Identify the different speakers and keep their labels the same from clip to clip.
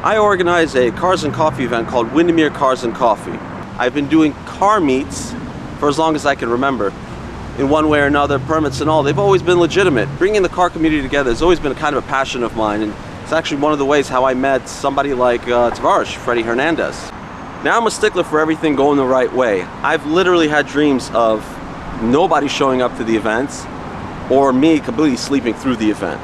Speaker 1: I organize a cars and coffee event called Windermere Cars Coffee. I've been doing car meets for as long as I can remember. In one way or another, permits and all, they've always been legitimate. Bringing the car community together has always been kind of a passion of mine, and it's actually one of the ways how I met somebody like Tavares, Freddie Hernandez. Now I'm a stickler for everything going the right way. I've literally had dreams of nobody showing up to the events or me completely sleeping through the event.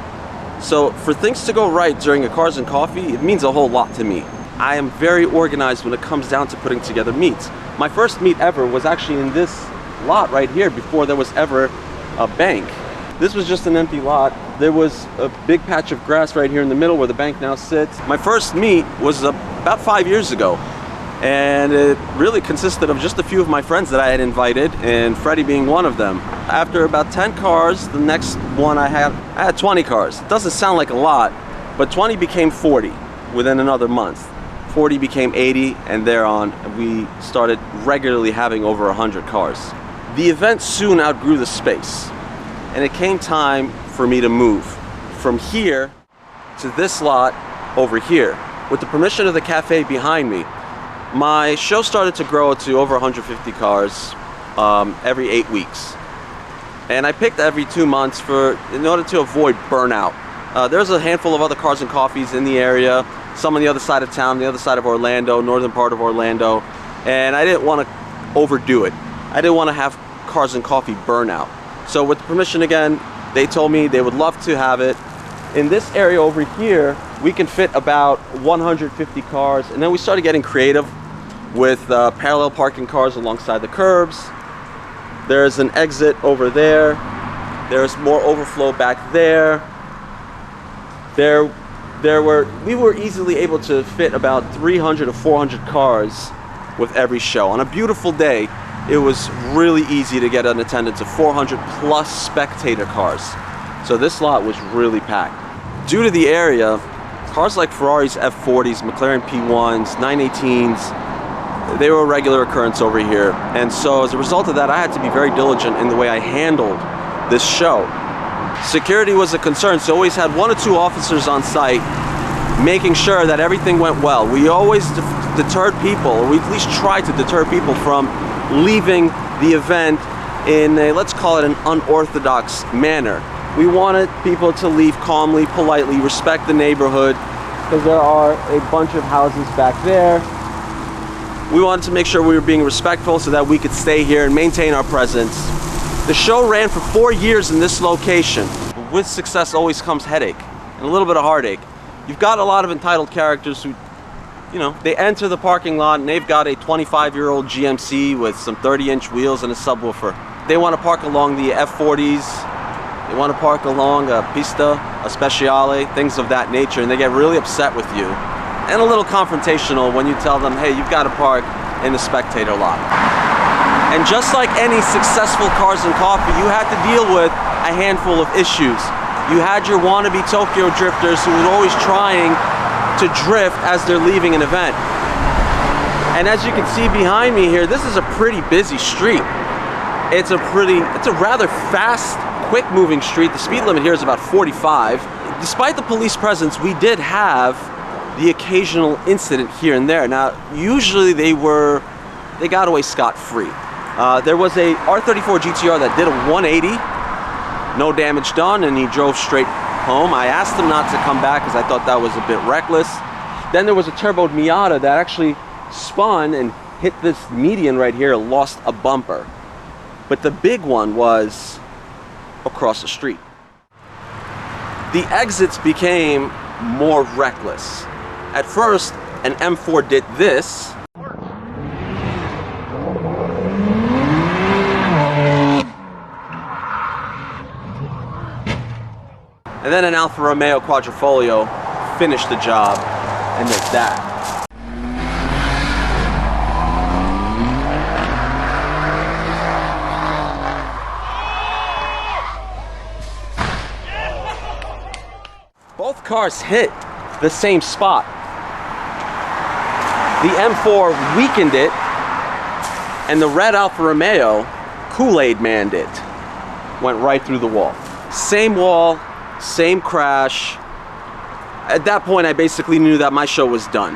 Speaker 1: So for things to go right during a Cars and Coffee, it means a whole lot to me. I am very organized when it comes down to putting together meets. My first meet ever was actually in this lot right here before there was ever a bank. This was just an empty lot. There was a big patch of grass right here in the middle where the bank now sits. My first meet was about 5 years ago, and it really consisted of just a few of my friends that I had invited, and Freddie being one of them. After about 10 cars, the next one I had 20 cars. It doesn't sound like a lot, but 20 became 40 within another month. 40 became 80, and thereon we started regularly having over 100 cars. The event soon outgrew the space, and it came time for me to move from here to this lot over here. With the permission of the cafe behind me, my show started to grow to over 150 cars every 8 weeks. And I picked every 2 months in order to avoid burnout. There's a handful of other cars and coffees in the area, some on the other side of town, the other side of Orlando, northern part of Orlando, and I didn't want to overdo it. I didn't want to have cars and coffee burnout. So with the permission again, they told me they would love to have it. In this area over here, we can fit about 150 cars, and then we started getting creative with parallel parking cars alongside the curbs. There's an exit over there. There's more overflow back there. We were easily able to fit about 300 to 400 cars with every show. On a beautiful day, it was really easy to get an attendance of 400 plus spectator cars. So this lot was really packed. Due to the area, cars like Ferrari's F40s, McLaren P1s, 918s, they were a regular occurrence over here. And so as a result of that, I had to be very diligent in the way I handled this show. Security was a concern, so always had 1 or 2 officers on site making sure that everything went well. We always deterred people, or we at least tried to deter people from leaving the event in a, let's call it, an unorthodox manner. We wanted people to leave calmly, politely, respect the neighborhood, because there are a bunch of houses back there. We wanted to make sure we were being respectful so that we could stay here and maintain our presence. The show ran for 4 years in this location. With success always comes headache and a little bit of heartache. You've got a lot of entitled characters who, you know, they enter the parking lot and they've got a 25-year-old GMC with some 30-inch wheels and a subwoofer. They want to park along the F40s. They want to park along a Pista, a Speciale, things of that nature, and they get really upset with you. And a little confrontational when you tell them, hey, you've got to park in the spectator lot. And just like any successful Cars and Coffee, you had to deal with a handful of issues. You had your wannabe Tokyo drifters who were always trying to drift as they're leaving an event. And as you can see behind me here, this is a pretty busy street. It's a rather fast, quick-moving street. The speed limit here is about 45. Despite the police presence, we did have the occasional incident here and there. Now, usually they got away scot-free. There was a R34 GTR that did a 180, no damage done, and he drove straight home. I asked him not to come back because I thought that was a bit reckless. Then there was a turboed Miata that actually spun and hit this median right here, lost a bumper. But the big one was across the street. The exits became more reckless. At first, an M4 did this. And then an Alfa Romeo Quadrifoglio finished the job and did that. Both cars hit the same spot. The M4 weakened it, and the red Alfa Romeo Kool-Aid manned it. Went right through the wall. Same wall, same crash. at that point, I basically knew that my show was done.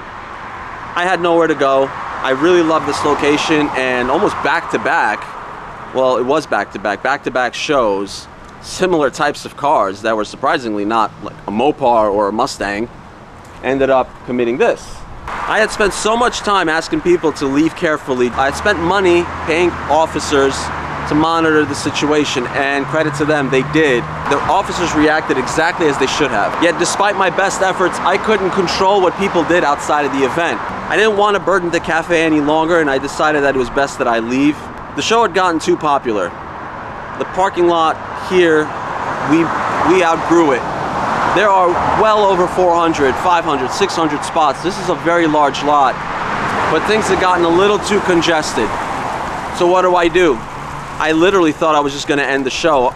Speaker 1: I had nowhere to go. I really loved this location, and almost back-to-back, well, it was back-to-back shows, similar types of cars that were surprisingly not like a Mopar or a Mustang, ended up committing this. I had spent so much time asking people to leave carefully. I had spent money paying officers to monitor the situation, and credit to them, they did. The officers reacted exactly as they should have. Yet despite my best efforts, I couldn't control what people did outside of the event. I didn't want to burden the cafe any longer, and I decided that it was best that I leave. The show had gotten too popular. The parking lot here, we outgrew it. There are well over 400, 500, 600 spots. This is a very large lot, but things had gotten a little too congested. So what do? I literally thought I was just gonna end the show.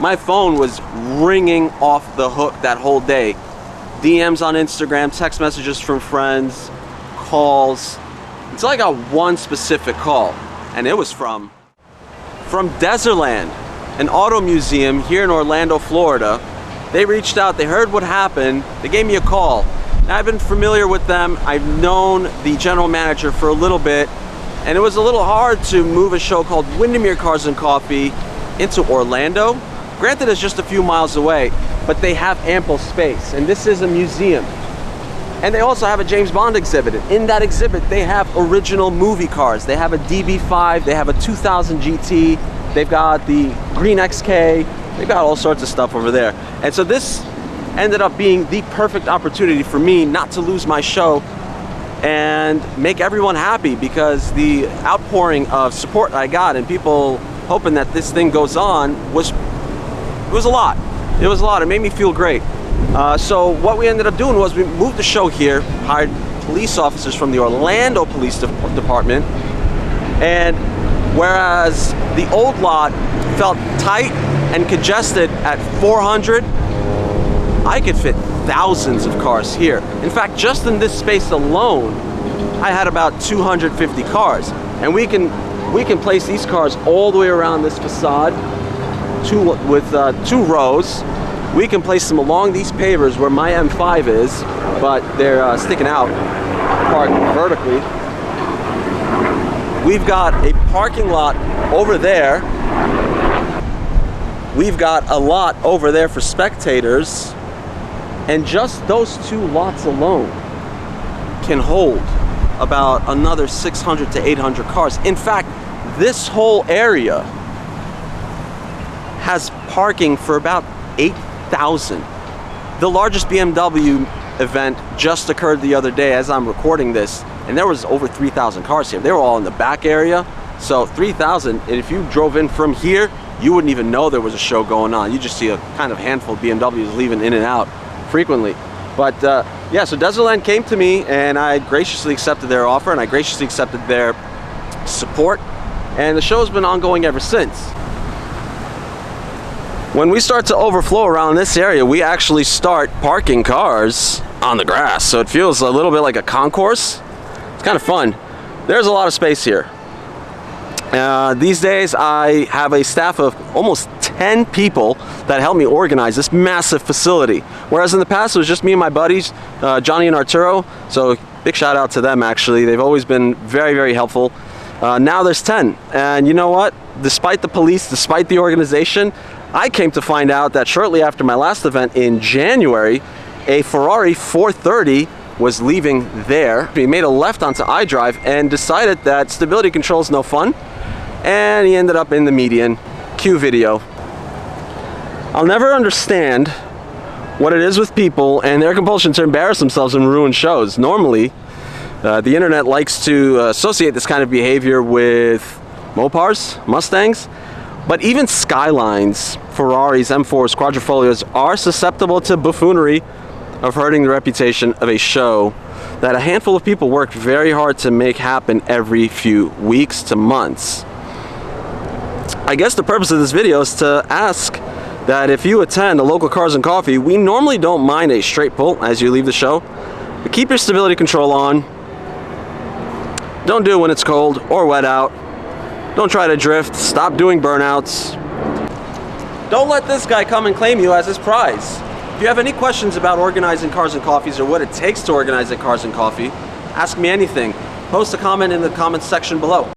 Speaker 1: My phone was ringing off the hook that whole day. DMs on Instagram, text messages from friends, calls, until I got one specific call, and it was from Desertland, an auto museum here in Orlando, Florida. They reached out, they heard what happened, they gave me a call. Now, I've been familiar with them, I've known the general manager for a little bit, and it was a little hard to move a show called Windermere Cars Coffee into Orlando. Granted, it's just a few miles away, but they have ample space, and this is a museum. And they also have a James Bond exhibit. In that exhibit, they have original movie cars. They have a DB5, they have a 2000 GT, they've got the Green XK, they've got all sorts of stuff over there. And so this ended up being the perfect opportunity for me not to lose my show and make everyone happy, because the outpouring of support I got and people hoping that this thing goes on was a lot. It was a lot. It made me feel great. So what we ended up doing was we moved the show here, hired police officers from the Orlando Police Department, and whereas the old lot felt tight and congested at 400, I could fit thousands of cars here. In fact, just in this space alone, I had about 250 cars, and we can place these cars all the way around this facade, with two rows. We can place them along these pavers where my M5 is, but they're sticking out, parked vertically. We've got a parking lot over there. We've got a lot over there for spectators. And just those two lots alone can hold about another 600 to 800 cars. In fact, this whole area has parking for about 8,000. The largest BMW event just occurred the other day as I'm recording this, and there was over 3,000 cars here. They were all in the back area. So 3,000, and if you drove in from here, you wouldn't even know there was a show going on. You just see a kind of handful of BMWs leaving in and out frequently. But yeah, so Desertland came to me, and I graciously accepted their offer, and I graciously accepted their support, and the show's been ongoing ever since. When we start to overflow around this area, we actually start parking cars on the grass, so it feels a little bit like a concourse. It's kind of fun. There's a lot of space here. These days I have a staff of almost 10 people that help me organize this massive facility, whereas in the past it was just me and my buddies, Johnny and Arturo. So big shout out to them. Actually, they've always been very, very helpful. Now there's 10, and you know what, despite the police, despite the organization, I came to find out that shortly after my last event in January, a Ferrari 430 was leaving there. He made a left onto iDrive and decided that stability control is no fun, and he ended up in the median. Cue video. I'll never understand what it is with people and their compulsion to embarrass themselves and ruin shows. Normally, the internet likes to associate this kind of behavior with Mopars, Mustangs, but even Skylines, Ferraris, M4s, Quadrifolios are susceptible to buffoonery of hurting the reputation of a show that a handful of people worked very hard to make happen every few weeks to months. I guess the purpose of this video is to ask that if you attend a local Cars and Coffee, we normally don't mind a straight pull as you leave the show, but keep your stability control on. Don't do it when it's cold or wet out. Don't try to drift. Stop doing burnouts. Don't let this guy come and claim you as his prize. If you have any questions about organizing Cars and Coffees or what it takes to organize a Cars and Coffee, ask me anything. Post a comment in the comments section below.